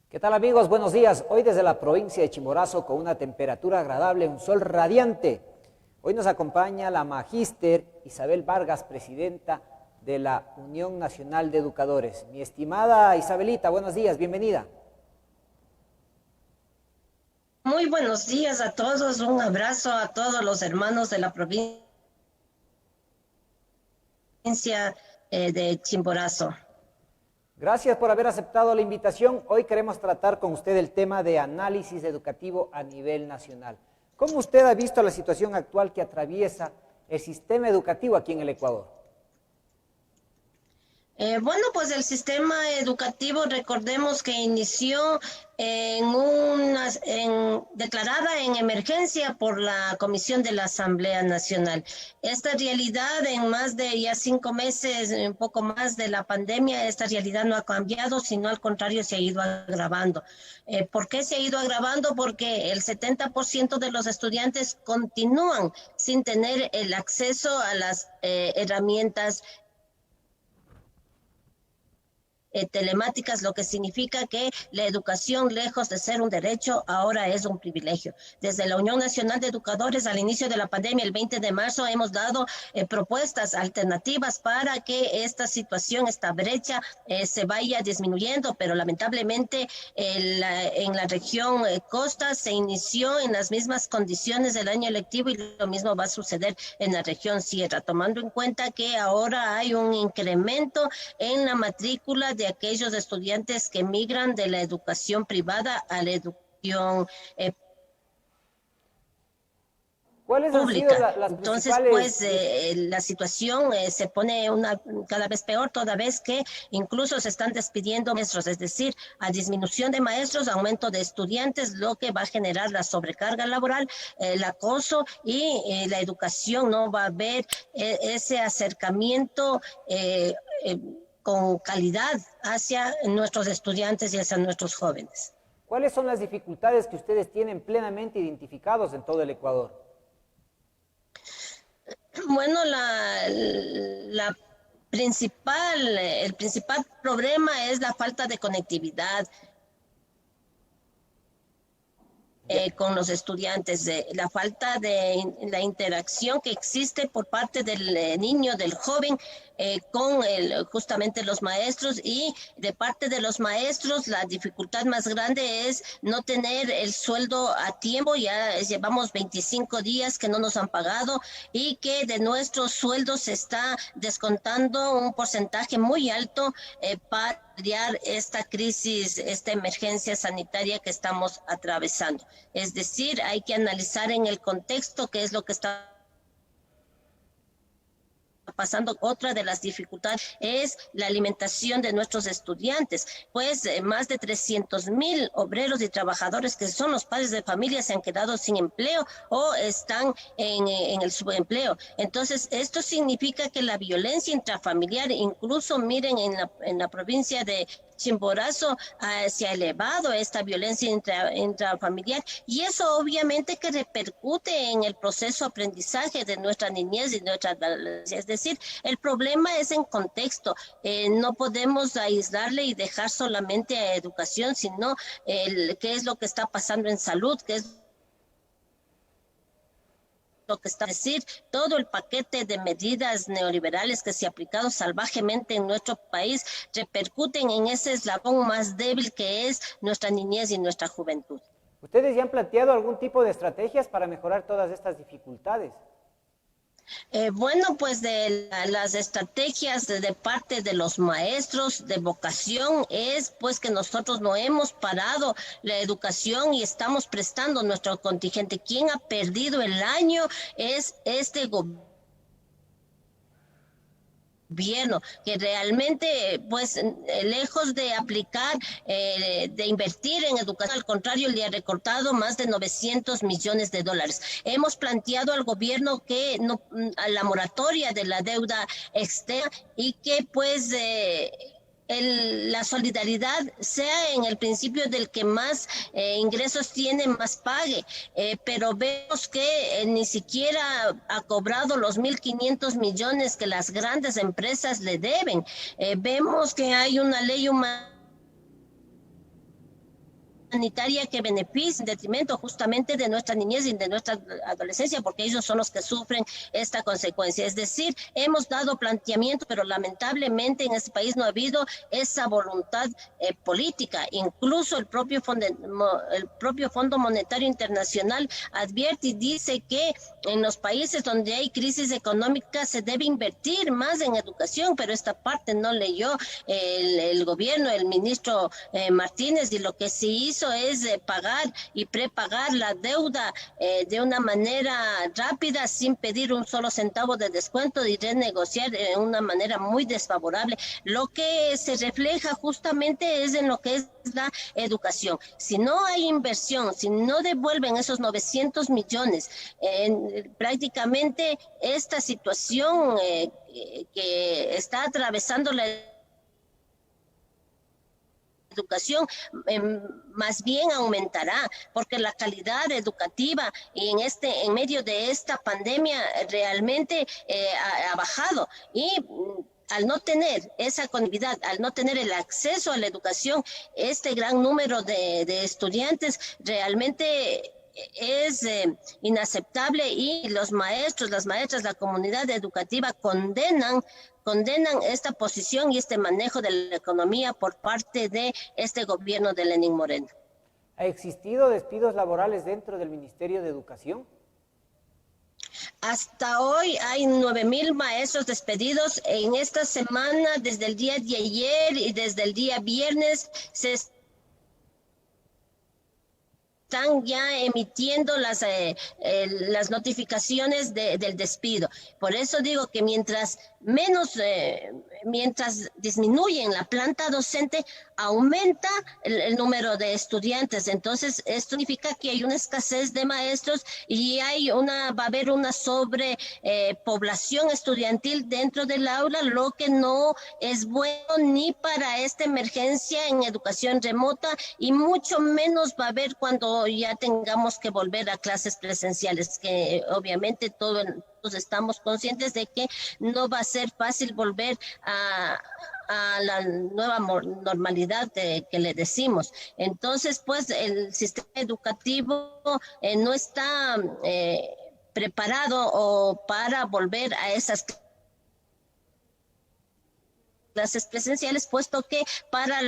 ¿Qué tal amigos? Buenos días. Hoy desde la provincia de Chimborazo con una temperatura agradable, un sol radiante. Hoy nos acompaña la magíster Isabel Vargas, presidenta de la Unión Nacional de Educadores. Mi estimada Isabelita, buenos días, bienvenida. Muy buenos días a todos, un abrazo a todos los hermanos de la provincia de Chimborazo. Gracias por haber aceptado la invitación. Hoy queremos tratar con usted el tema de análisis educativo a nivel nacional. ¿Cómo usted ha visto la situación actual que atraviesa el sistema educativo aquí en el Ecuador? Bueno, pues el sistema educativo, recordemos que inició declarada en emergencia por la Comisión de la Asamblea Nacional. Esta realidad, en más de ya 5 meses, un poco más de la pandemia, esta realidad no ha cambiado, sino al contrario se ha ido agravando. ¿Por qué se ha ido agravando? Porque el 70% de los estudiantes continúan sin tener el acceso a las herramientas telemáticas, lo que significa que la educación, lejos de ser un derecho, ahora es un privilegio. Desde la Unión Nacional de Educadores, al inicio de la pandemia, el 20 de marzo, hemos dado propuestas alternativas para que esta situación, esta brecha, se vaya disminuyendo, pero lamentablemente en la región costa se inició en las mismas condiciones del año lectivo y lo mismo va a suceder en la región sierra, tomando en cuenta que ahora hay un incremento en la matrícula de aquellos estudiantes que migran de la educación privada a la educación ¿Cuáles han sido pública. las Entonces, principales... pues la situación se pone cada vez peor, toda vez que incluso se están despidiendo maestros, es decir, a disminución de maestros, aumento de estudiantes, lo que va a generar la sobrecarga laboral, el acoso y la educación, no va a haber ese acercamiento con calidad hacia nuestros estudiantes y hacia nuestros jóvenes. ¿Cuáles son las dificultades que ustedes tienen plenamente identificados en todo el Ecuador? Bueno, el principal problema es la falta de conectividad Ya. con los estudiantes, la falta de la interacción que existe por parte del niño, del joven, con justamente los maestros, y de parte de los maestros la dificultad más grande es no tener el sueldo a tiempo. Ya llevamos 25 días que no nos han pagado y que de nuestros sueldos se está descontando un porcentaje muy alto para paliar esta crisis, esta emergencia sanitaria que estamos atravesando. Es decir, hay que analizar en el contexto qué es lo que está pasando. Otra de las dificultades es la alimentación de nuestros estudiantes, pues más de 300.000 obreros y trabajadores que son los padres de familia se han quedado sin empleo o están en el subempleo. Entonces, esto significa que la violencia intrafamiliar, incluso miren en la provincia de Chimborazo, se ha elevado esta violencia intrafamiliar, y eso obviamente que repercute en el proceso de aprendizaje de nuestra niñez y nuestra adolescencia. Es decir, el problema es en contexto. No podemos aislarle y dejar solamente a educación, sino qué es lo que está pasando en salud, qué es lo que está, es decir, todo el paquete de medidas neoliberales que se ha aplicado salvajemente en nuestro país repercuten en ese eslabón más débil que es nuestra niñez y nuestra juventud. ¿Ustedes ya han planteado algún tipo de estrategias para mejorar todas estas dificultades? Bueno, pues las estrategias de parte de los maestros de vocación es pues que nosotros no hemos parado la educación y estamos prestando nuestro contingente. Quien ha perdido el año es este gobierno, que realmente, pues, lejos de aplicar, de invertir en educación, al contrario, le ha recortado más de 900 millones de dólares. Hemos planteado al gobierno que no, a la moratoria de la deuda externa, y que, pues, la solidaridad sea en el principio del que más ingresos tiene, más pague, pero vemos que ni siquiera ha cobrado los 1.500 millones que las grandes empresas le deben. Vemos que hay una ley humanitaria sanitaria que beneficia en detrimento justamente de nuestra niñez y de nuestra adolescencia, porque ellos son los que sufren esta consecuencia. Es decir, hemos dado planteamiento, pero lamentablemente en este país no ha habido esa voluntad política. Incluso el propio Fondo Monetario Internacional advierte y dice que en los países donde hay crisis económica se debe invertir más en educación, pero esta parte no leyó el gobierno, el ministro Martínez, y lo que se hizo es pagar y prepagar la deuda de una manera rápida, sin pedir un solo centavo de descuento y renegociar de una manera muy desfavorable. Lo que se refleja justamente es en lo que es la educación. Si no hay inversión, si no devuelven esos 900 millones, prácticamente esta situación que está atravesando la educación más bien aumentará, porque la calidad educativa en medio de esta pandemia realmente ha bajado, y al no tener esa conectividad, al no tener el acceso a la educación, este gran número de estudiantes realmente es inaceptable, y los maestros, las maestras, la comunidad educativa condenan esta posición y este manejo de la economía por parte de este gobierno de Lenín Moreno. ¿Ha existido despidos laborales dentro del Ministerio de Educación? Hasta hoy hay 9,000 maestros despedidos. En esta semana, desde el día de ayer y desde el día viernes, se están ya emitiendo las notificaciones del despido. Por eso digo que mientras disminuyen la planta docente, aumenta el número de estudiantes. Entonces, esto significa que hay una escasez de maestros y va a haber una sobrepoblación estudiantil dentro del aula, lo que no es bueno ni para esta emergencia en educación remota, y mucho menos va a haber cuando ya tengamos que volver a clases presenciales, que obviamente todos estamos conscientes de que no va a ser fácil volver a la nueva normalidad que le decimos. Entonces, pues el sistema educativo no está preparado para volver a esas clases presenciales, puesto que para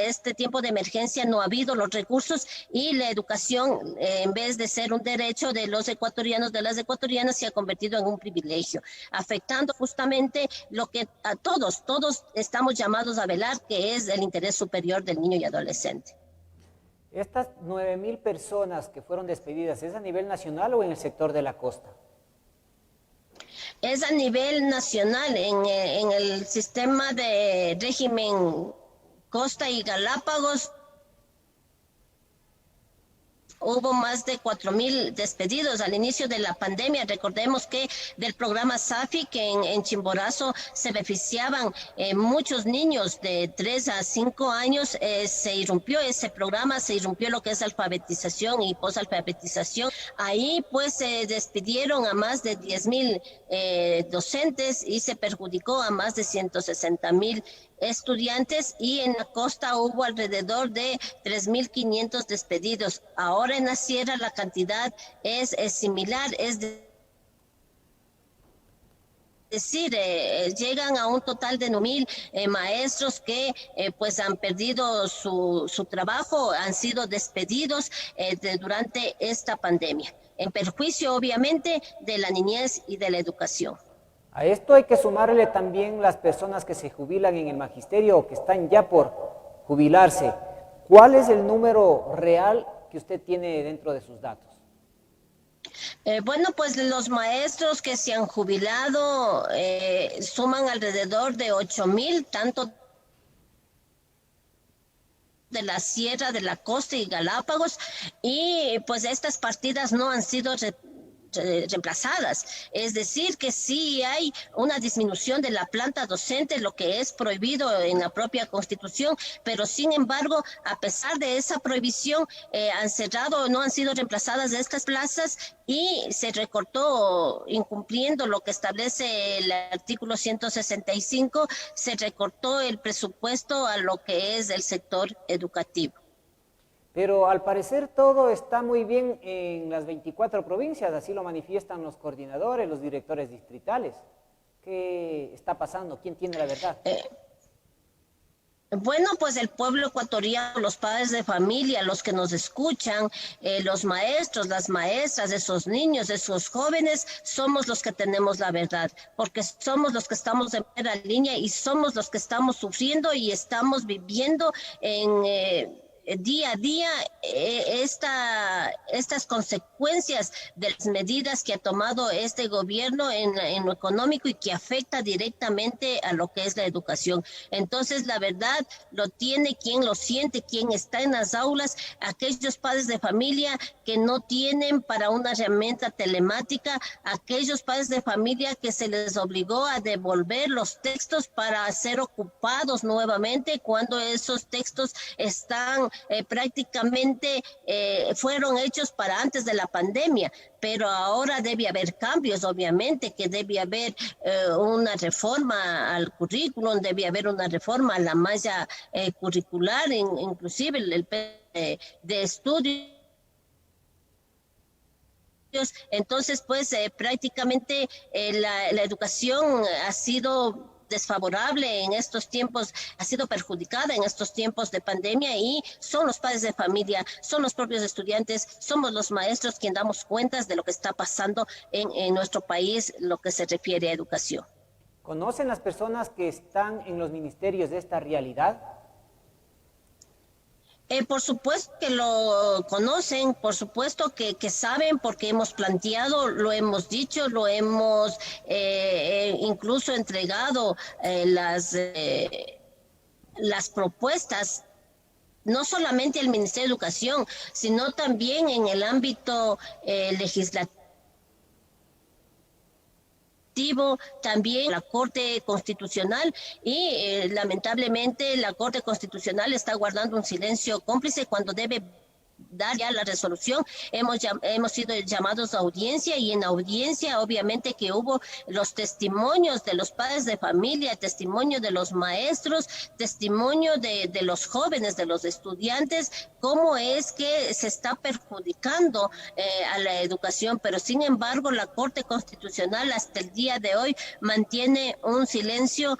este tiempo de emergencia no ha habido los recursos, y la educación, en vez de ser un derecho de los ecuatorianos, de las ecuatorianas, se ha convertido en un privilegio, afectando justamente lo que a todos estamos llamados a velar, que es el interés superior del niño y adolescente. Estas 9,000 personas que fueron despedidas, ¿es a nivel nacional o en el sector de la costa? Es a nivel nacional, en el sistema de régimen Costa y Galápagos. Hubo más de 4,000 despedidos al inicio de la pandemia. Recordemos que del programa SAFI, que en Chimborazo se beneficiaban muchos niños de 3 a 5 años, se irrumpió ese programa, se irrumpió lo que es alfabetización y posalfabetización. Ahí pues se despidieron a más de 10,000 docentes y se perjudicó a más de 160,000 estudiantes, y en la costa hubo alrededor de 3,500 despedidos. Ahora en la sierra la cantidad es similar, es decir, llegan a un total de 9,000 maestros que pues han perdido su trabajo, han sido despedidos durante esta pandemia, en perjuicio obviamente de la niñez y de la educación. A esto hay que sumarle también las personas que se jubilan en el magisterio o que están ya por jubilarse. ¿Cuál es el número real que usted tiene dentro de sus datos? Bueno, pues los maestros que se han jubilado suman alrededor de 8,000, tanto de la Sierra, de la Costa y Galápagos, y pues estas partidas no han sido reemplazadas. Es decir, que sí hay una disminución de la planta docente, lo que es prohibido en la propia Constitución, pero sin embargo, a pesar de esa prohibición, han cerrado, no han sido reemplazadas estas plazas, y se recortó, incumpliendo lo que establece el artículo 165, se recortó el presupuesto a lo que es el sector educativo. Pero al parecer todo está muy bien en las 24 provincias, así lo manifiestan los coordinadores, los directores distritales. ¿Qué está pasando? ¿Quién tiene la verdad? Bueno, pues el pueblo ecuatoriano, los padres de familia, los que nos escuchan, los maestros, las maestras, esos niños, esos jóvenes, somos los que tenemos la verdad, porque somos los que estamos en primera línea y somos los que estamos sufriendo y estamos viviendo en día a día estas consecuencias de las medidas que ha tomado este gobierno en lo económico y que afecta directamente a lo que es la educación. Entonces, la verdad lo tiene quien lo siente, quien está en las aulas, aquellos padres de familia que no tienen para una herramienta telemática, aquellos padres de familia que se les obligó a devolver los textos para ser ocupados nuevamente cuando esos textos están prácticamente fueron hechos para antes de la pandemia, pero ahora debe haber cambios, obviamente, que debe haber una reforma al currículum, debe haber una reforma a la malla curricular, inclusive el de estudio. Entonces, pues prácticamente la educación ha sido desfavorable en estos tiempos, ha sido perjudicada en estos tiempos de pandemia y son los padres de familia, son los propios estudiantes, somos los maestros quienes damos cuentas de lo que está pasando en nuestro país, lo que se refiere a educación. ¿Conocen las personas que están en los ministerios de esta realidad? Por supuesto que lo conocen, por supuesto que saben, porque hemos planteado, lo hemos dicho, lo hemos incluso entregado las propuestas, no solamente al Ministerio de Educación, sino también en el ámbito legislativo, también la Corte Constitucional y lamentablemente la Corte Constitucional está guardando un silencio cómplice cuando debe dar ya la resolución. Hemos sido llamados a audiencia y en audiencia obviamente que hubo los testimonios de los padres de familia, testimonio de los maestros, testimonio de los jóvenes, de los estudiantes, cómo es que se está perjudicando a la educación, pero sin embargo la Corte Constitucional hasta el día de hoy mantiene un silencio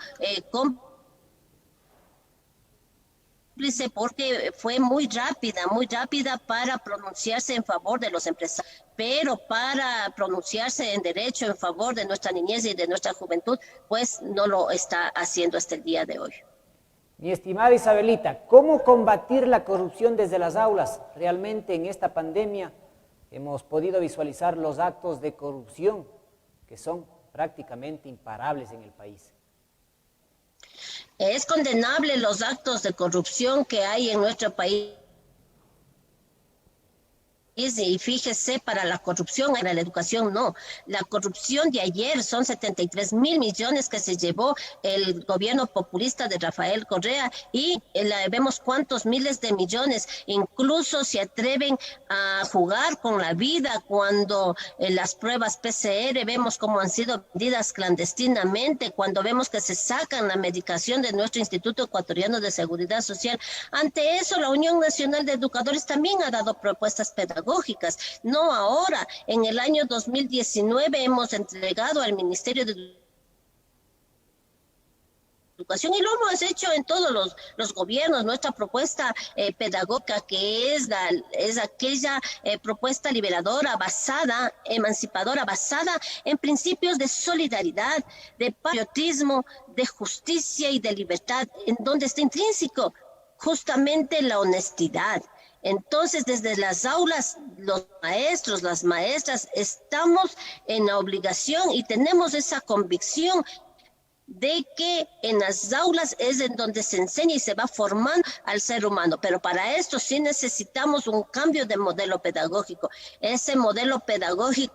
porque fue muy rápida para pronunciarse en favor de los empresarios, pero para pronunciarse en derecho en favor de nuestra niñez y de nuestra juventud, pues no lo está haciendo hasta el día de hoy. Mi estimada Isabelita, ¿cómo combatir la corrupción desde las aulas? Realmente en esta pandemia hemos podido visualizar los actos de corrupción que son prácticamente imparables en el país. Es condenable los actos de corrupción que hay en nuestro país. Y fíjese, para la corrupción, para la educación no. La corrupción de ayer son 73.000 millones que se llevó el gobierno populista de Rafael Correa y vemos cuántos miles de millones. Incluso se atreven a jugar con la vida cuando las pruebas PCR vemos cómo han sido vendidas clandestinamente, cuando vemos que se sacan la medicación de nuestro Instituto Ecuatoriano de Seguridad Social. Ante eso, la Unión Nacional de Educadores también ha dado propuestas pedagógicas. No ahora, en el año 2019 hemos entregado al Ministerio de Educación y lo hemos hecho en todos los gobiernos. Nuestra propuesta pedagógica, que es aquella propuesta liberadora, emancipadora, basada en principios de solidaridad, de patriotismo, de justicia y de libertad, en donde está intrínseco justamente la honestidad. Entonces, desde las aulas, los maestros, las maestras, estamos en la obligación y tenemos esa convicción de que en las aulas es en donde se enseña y se va formando al ser humano. Pero para esto sí necesitamos un cambio de modelo pedagógico. Ese modelo pedagógico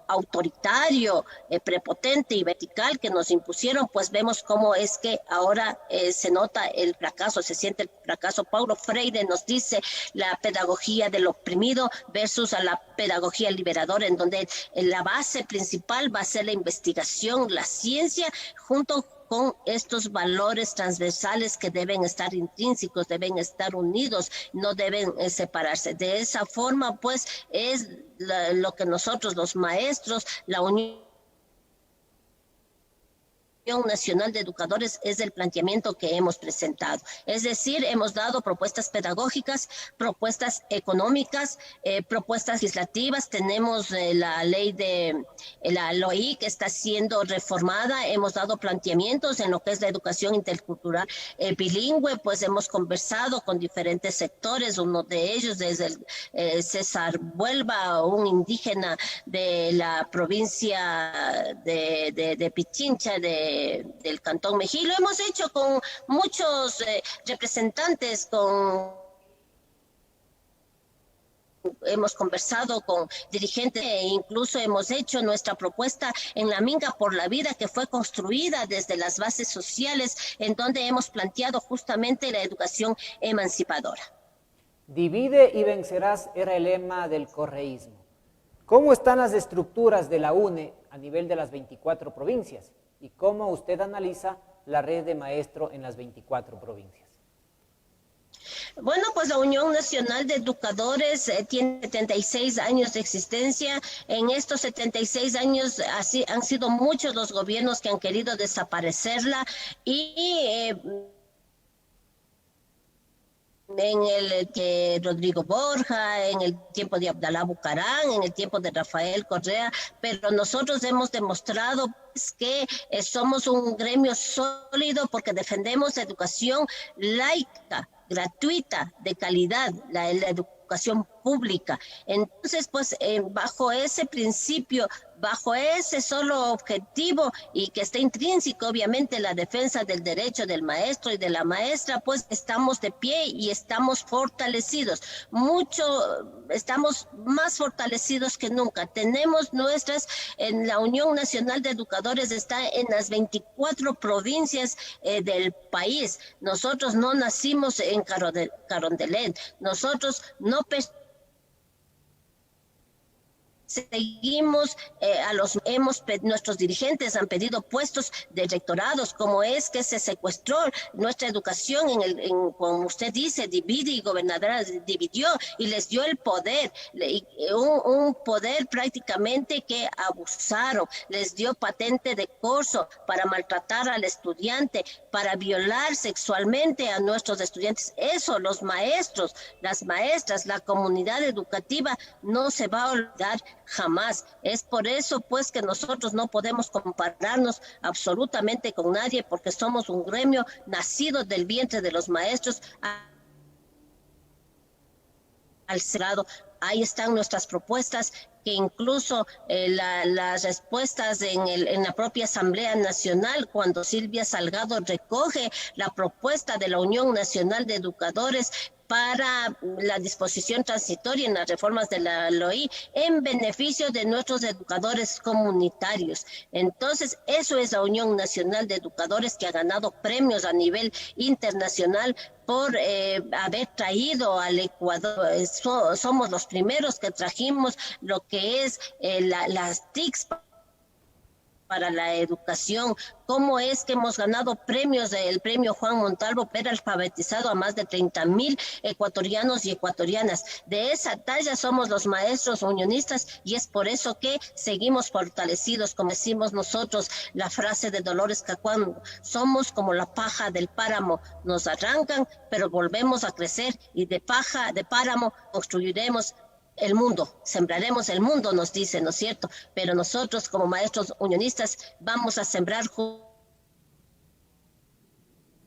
autoritario, prepotente y vertical que nos impusieron, pues vemos cómo es que ahora se nota el fracaso, se siente el fracaso. Paulo Freire nos dice la pedagogía del oprimido versus a la pedagogía liberadora, en donde la base principal va a ser la investigación, la ciencia, junto con estos valores transversales que deben estar intrínsecos, deben estar unidos, no deben separarse. De esa forma, pues, es lo que nosotros, los maestros, la Unión Nacional de Educadores, es el planteamiento que hemos presentado. Es decir, hemos dado propuestas pedagógicas, propuestas económicas, propuestas legislativas. Tenemos la ley de la LOI que está siendo reformada. Hemos dado planteamientos en lo que es la educación intercultural bilingüe. Pues hemos conversado con diferentes sectores, uno de ellos desde el César Buelva, un indígena de la provincia de Pichincha, del Cantón Mejía. Lo hemos hecho con muchos representantes, hemos conversado con dirigentes e incluso hemos hecho nuestra propuesta en la Minga por la Vida, que fue construida desde las bases sociales, en donde hemos planteado justamente la educación emancipadora. Divide y vencerás era el lema del correísmo. ¿Cómo están las estructuras de la UNE a nivel de las 24 provincias? ¿Y cómo usted analiza la red de maestros en las 24 provincias? Bueno, pues la Unión Nacional de Educadores tiene 76 años de existencia. En estos 76 años han sido muchos los gobiernos que han querido desaparecerla y en el que Rodrigo Borja, en el tiempo de Abdalá Bucarán, en el tiempo de Rafael Correa, pero nosotros hemos demostrado que somos un gremio sólido porque defendemos la educación laica, gratuita, de calidad, la educación pública. Entonces, pues, bajo ese principio, bajo ese solo objetivo y que está intrínseco, obviamente, la defensa del derecho del maestro y de la maestra, pues estamos de pie y estamos fortalecidos. Estamos más fortalecidos que nunca. Tenemos en la Unión Nacional de Educadores está en las 24 provincias del país. Nosotros no nacimos en Carondelet, nosotros no seguimos nuestros dirigentes han pedido puestos de rectorados, como es que se secuestró nuestra educación como usted dice, divide y gobernadora dividió y les dio el poder, un poder prácticamente que abusaron, les dio patente de corso para maltratar al estudiante, para violar sexualmente a nuestros estudiantes. Eso los maestros, las maestras, la comunidad educativa no se va a olvidar jamás. Es por eso pues que nosotros no podemos compararnos absolutamente con nadie, porque somos un gremio nacido del vientre de los maestros al cerrado. Ahí están nuestras propuestas, que incluso las respuestas en la propia Asamblea Nacional, cuando Silvia Salgado recoge la propuesta de la Unión Nacional de Educadores para la disposición transitoria en las reformas de la LOI en beneficio de nuestros educadores comunitarios. Entonces, eso es la Unión Nacional de Educadores, que ha ganado premios a nivel internacional por haber traído al Ecuador. Somos los primeros que trajimos lo que es las TICs para la educación. ¿Cómo es que hemos ganado premios? El premio Juan Montalvo, pero alfabetizado a más de 30,000 ecuatorianos y ecuatorianas. De esa talla somos los maestros unionistas, y es por eso que seguimos fortalecidos, como decimos nosotros, la frase de Dolores Cacuán: somos como la paja del páramo, nos arrancan, pero volvemos a crecer, y de paja, de páramo, construiremos el mundo, sembraremos el mundo, nos dice, ¿no es cierto? Pero nosotros como maestros unionistas vamos a sembrar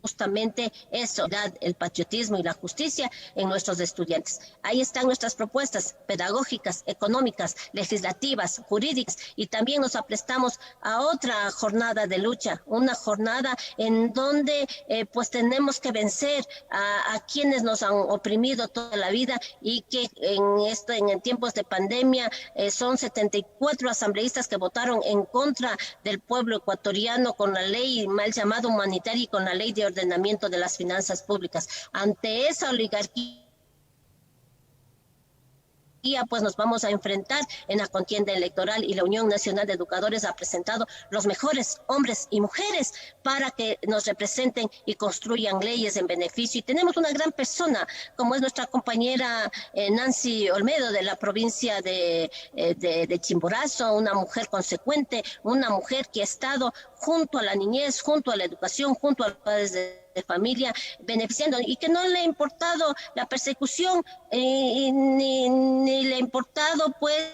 justamente eso, el patriotismo y la justicia en nuestros estudiantes. Ahí están nuestras propuestas pedagógicas, económicas, legislativas, jurídicas, y también nos aprestamos a otra jornada de lucha, una jornada en donde pues tenemos que vencer a quienes nos han oprimido toda la vida, y que en tiempos de pandemia son 74 asambleístas que votaron en contra del pueblo ecuatoriano con la ley mal llamada humanitaria y con la ley de ordenamiento de las finanzas públicas. Ante esa oligarquía pues nos vamos a enfrentar en la contienda electoral y la Unión Nacional de Educadores ha presentado los mejores hombres y mujeres para que nos representen y construyan leyes en beneficio. Y tenemos una gran persona como es nuestra compañera Nancy Olmedo de la provincia de Chimborazo, una mujer consecuente, una mujer que ha estado junto a la niñez, junto a la educación, junto a los padres de familia, beneficiando y que no le ha importado la persecución ni le ha importado pues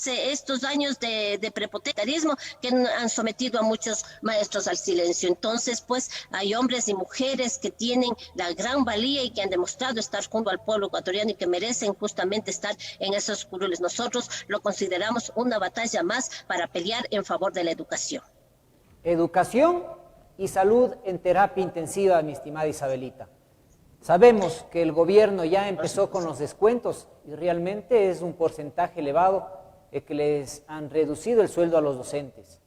estos años de prepotentarismo que han sometido a muchos maestros al silencio. Entonces, pues, hay hombres y mujeres que tienen la gran valía y que han demostrado estar junto al pueblo ecuatoriano y que merecen justamente estar en esos curules. Nosotros lo consideramos una batalla más para pelear en favor de la educación. Educación y salud en terapia intensiva, mi estimada Isabelita. Sabemos que el gobierno ya empezó con los descuentos y realmente es un porcentaje elevado que les han reducido el sueldo a los docentes.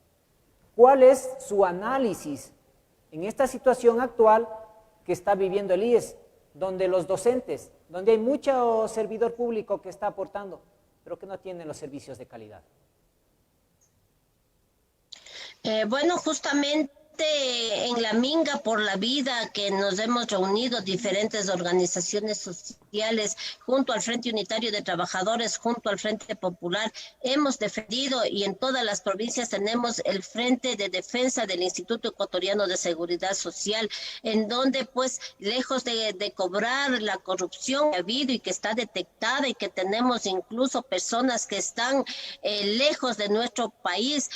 ¿Cuál es su análisis en esta situación actual que está viviendo el IES, donde los docentes, donde hay mucho servidor público que está aportando, pero que no tienen los servicios de calidad? Bueno, justamente en la Minga por la Vida, que nos hemos reunido diferentes organizaciones sociales junto al Frente Unitario de Trabajadores, junto al Frente Popular, hemos defendido y en todas las provincias tenemos el Frente de Defensa del Instituto Ecuatoriano de Seguridad Social, en donde pues lejos de cobrar la corrupción que ha habido y que está detectada y que tenemos incluso personas que están lejos de nuestro país,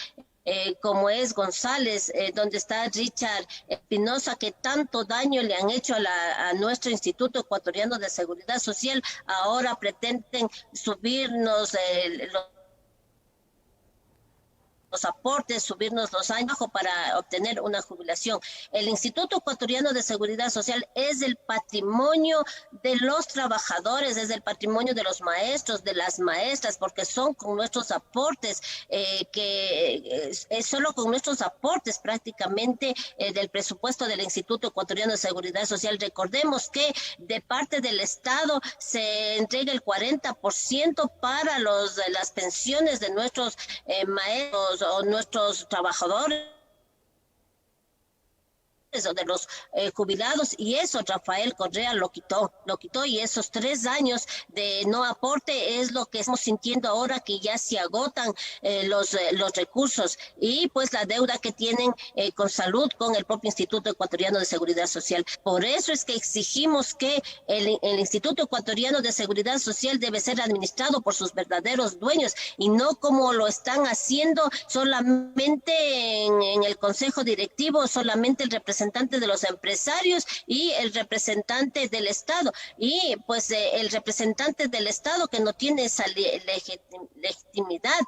como es González, donde está Richard Espinosa, que tanto daño le han hecho a nuestro Instituto Ecuatoriano de Seguridad Social, ahora pretenden subirnos los aportes, subirnos los años para obtener una jubilación. El Instituto Ecuatoriano de Seguridad Social es el patrimonio de los trabajadores, es el patrimonio de los maestros, de las maestras, porque son con nuestros aportes, es solo con nuestros aportes prácticamente del presupuesto del Instituto Ecuatoriano de Seguridad Social. Recordemos que de parte del Estado se entrega el 40% para las pensiones de nuestros maestros o nuestros trabajadores o de los jubilados, y eso Rafael Correa lo quitó y esos 3 años de no aporte es lo que estamos sintiendo ahora, que ya se agotan los recursos y pues la deuda que tienen con salud con el propio Instituto Ecuatoriano de Seguridad Social. Por eso es que exigimos que el Instituto Ecuatoriano de Seguridad Social debe ser administrado por sus verdaderos dueños y no como lo están haciendo solamente en el Consejo Directivo, solamente el representante de los empresarios y el representante del Estado. Y pues el representante del Estado que no tiene esa legitimidad,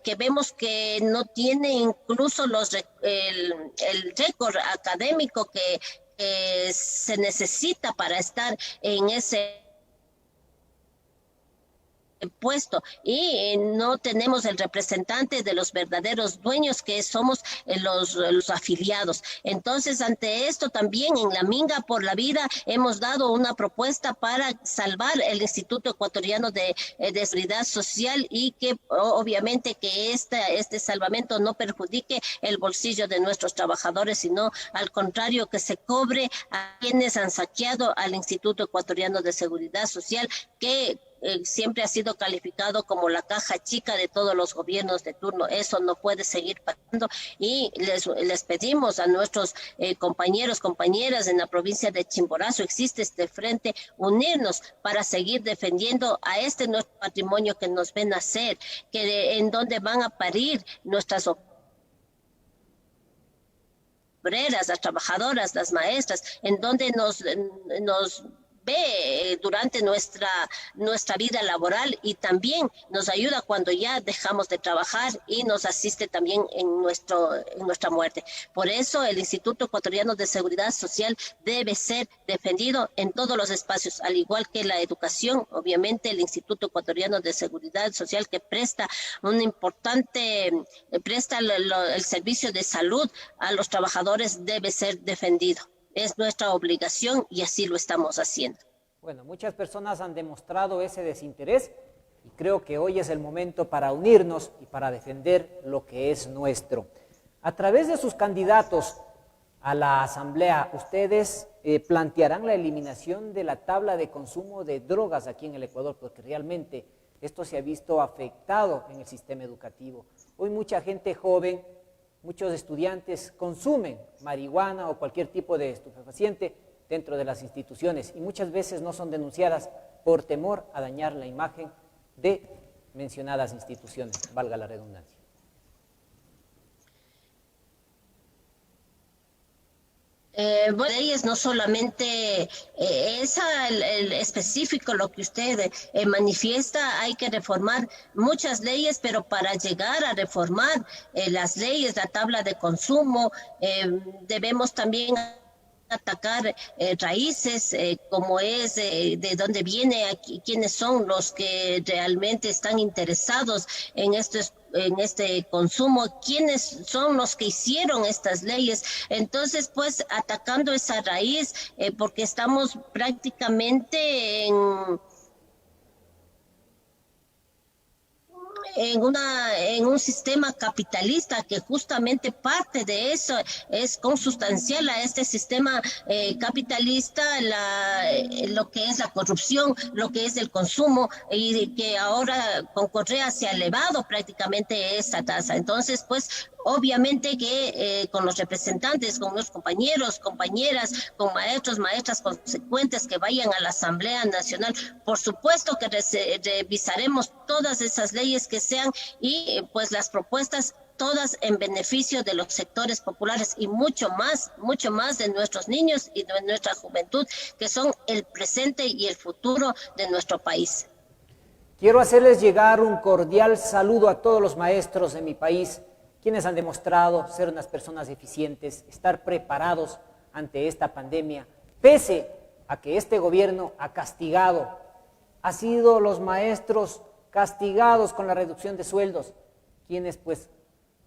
que vemos que no tiene incluso el récord académico que se necesita para estar en ese puesto, y no tenemos el representante de los verdaderos dueños, que somos los afiliados. Entonces, ante esto también en la Minga por la Vida hemos dado una propuesta para salvar el Instituto Ecuatoriano de Seguridad Social y que obviamente que este salvamento no perjudique el bolsillo de nuestros trabajadores, sino al contrario, que se cobre a quienes han saqueado al Instituto Ecuatoriano de Seguridad Social, que siempre ha sido calificado como la caja chica de todos los gobiernos de turno. Eso no puede seguir pasando y les pedimos a nuestros compañeras en la provincia de Chimborazo, existe este frente, unirnos para seguir defendiendo a nuestro patrimonio que nos ven nacer, en donde van a parir nuestras obreras, las trabajadoras, las maestras, en donde nos ve durante nuestra vida laboral y también nos ayuda cuando ya dejamos de trabajar y nos asiste también en nuestra muerte. Por eso el Instituto Ecuatoriano de Seguridad Social debe ser defendido en todos los espacios, al igual que la educación. Obviamente el Instituto Ecuatoriano de Seguridad Social, que presta el servicio de salud a los trabajadores, debe ser defendido. Es nuestra obligación y así lo estamos haciendo. Bueno, muchas personas han demostrado ese desinterés y creo que hoy es el momento para unirnos y para defender lo que es nuestro. A través de sus candidatos a la Asamblea, ustedes plantearán la eliminación de la tabla de consumo de drogas aquí en el Ecuador, porque realmente esto se ha visto afectado en el sistema educativo. Hoy mucha gente joven, muchos estudiantes consumen marihuana o cualquier tipo de estupefaciente dentro de las instituciones y muchas veces no son denunciadas por temor a dañar la imagen de mencionadas instituciones, valga la redundancia. Bueno, leyes no solamente es el específico lo que usted manifiesta, hay que reformar muchas leyes, pero para llegar a reformar las leyes, la tabla de consumo, debemos también atacar raíces, como es de dónde viene, aquí, quiénes son los que realmente están interesados en este consumo, quiénes son los que hicieron estas leyes. Entonces, pues, atacando esa raíz, porque estamos prácticamente en un sistema capitalista que justamente parte de eso es consustancial a este sistema capitalista, lo que es la corrupción, lo que es el consumo, y que ahora con Correa se ha elevado prácticamente esta tasa. Entonces, pues, obviamente que con los representantes, con los compañeros, compañeras, con maestros, maestras consecuentes que vayan a la Asamblea Nacional, por supuesto que revisaremos todas esas leyes que sean y pues las propuestas todas en beneficio de los sectores populares y mucho más de nuestros niños y de nuestra juventud, que son el presente y el futuro de nuestro país. Quiero hacerles llegar un cordial saludo a todos los maestros de mi país, quienes han demostrado ser unas personas eficientes, estar preparados ante esta pandemia, pese a que este gobierno ha castigado, ha sido los maestros castigados con la reducción de sueldos, quienes pues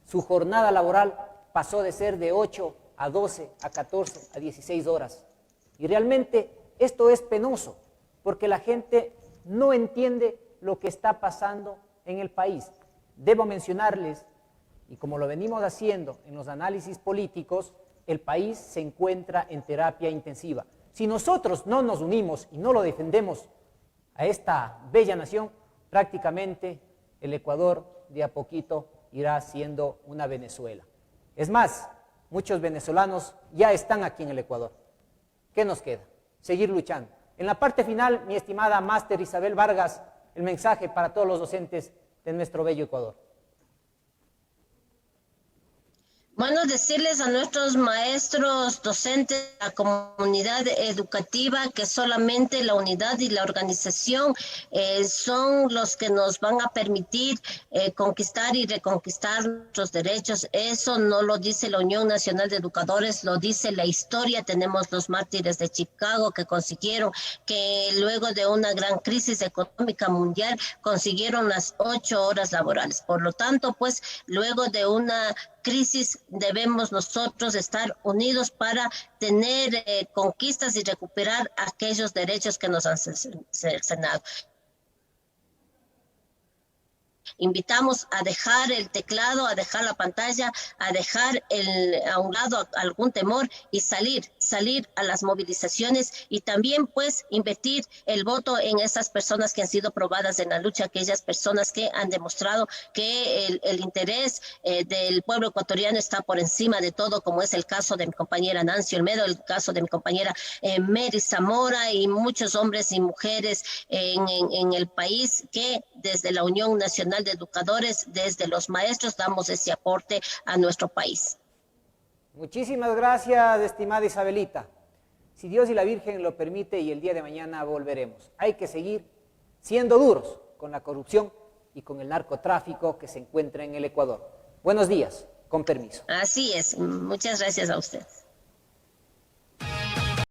su jornada laboral pasó de ser de 8 a 12, a 14, a 16 horas. Y realmente esto es penoso, porque la gente no entiende lo que está pasando en el país. Debo mencionarles, y como lo venimos haciendo en los análisis políticos, el país se encuentra en terapia intensiva. Si nosotros no nos unimos y no lo defendemos a esta bella nación, prácticamente el Ecuador de a poquito irá siendo una Venezuela. Es más, muchos venezolanos ya están aquí en el Ecuador. ¿Qué nos queda? Seguir luchando. En la parte final, mi estimada máster Isabel Vargas, el mensaje para todos los docentes de nuestro bello Ecuador. Bueno, decirles a nuestros maestros, docentes, a la comunidad educativa, que solamente la unidad y la organización son los que nos van a permitir conquistar y reconquistar nuestros derechos. Eso no lo dice la Unión Nacional de Educadores, lo dice la historia. Tenemos los mártires de Chicago que consiguieron, que luego de una gran crisis económica mundial consiguieron las 8 horas laborales. Por lo tanto, pues, luego de una crisis debemos nosotros estar unidos para tener conquistas y recuperar aquellos derechos que nos han cercenado. Invitamos a dejar el teclado, a dejar la pantalla, a dejar a un lado algún temor y salir a las movilizaciones, y también pues invertir el voto en esas personas que han sido probadas en la lucha, aquellas personas que han demostrado que el interés del pueblo ecuatoriano está por encima de todo, como es el caso de mi compañera Nancy Olmedo, el caso de mi compañera Mary Zamora y muchos hombres y mujeres en el país que desde la Unión Nacional de Educadores, desde los maestros, damos ese aporte a nuestro país. Muchísimas gracias, estimada Isabelita. Si Dios y la Virgen lo permite y el día de mañana volveremos. Hay que seguir siendo duros con la corrupción y con el narcotráfico que se encuentra en el Ecuador. Buenos días, con permiso. Así es, muchas gracias a usted.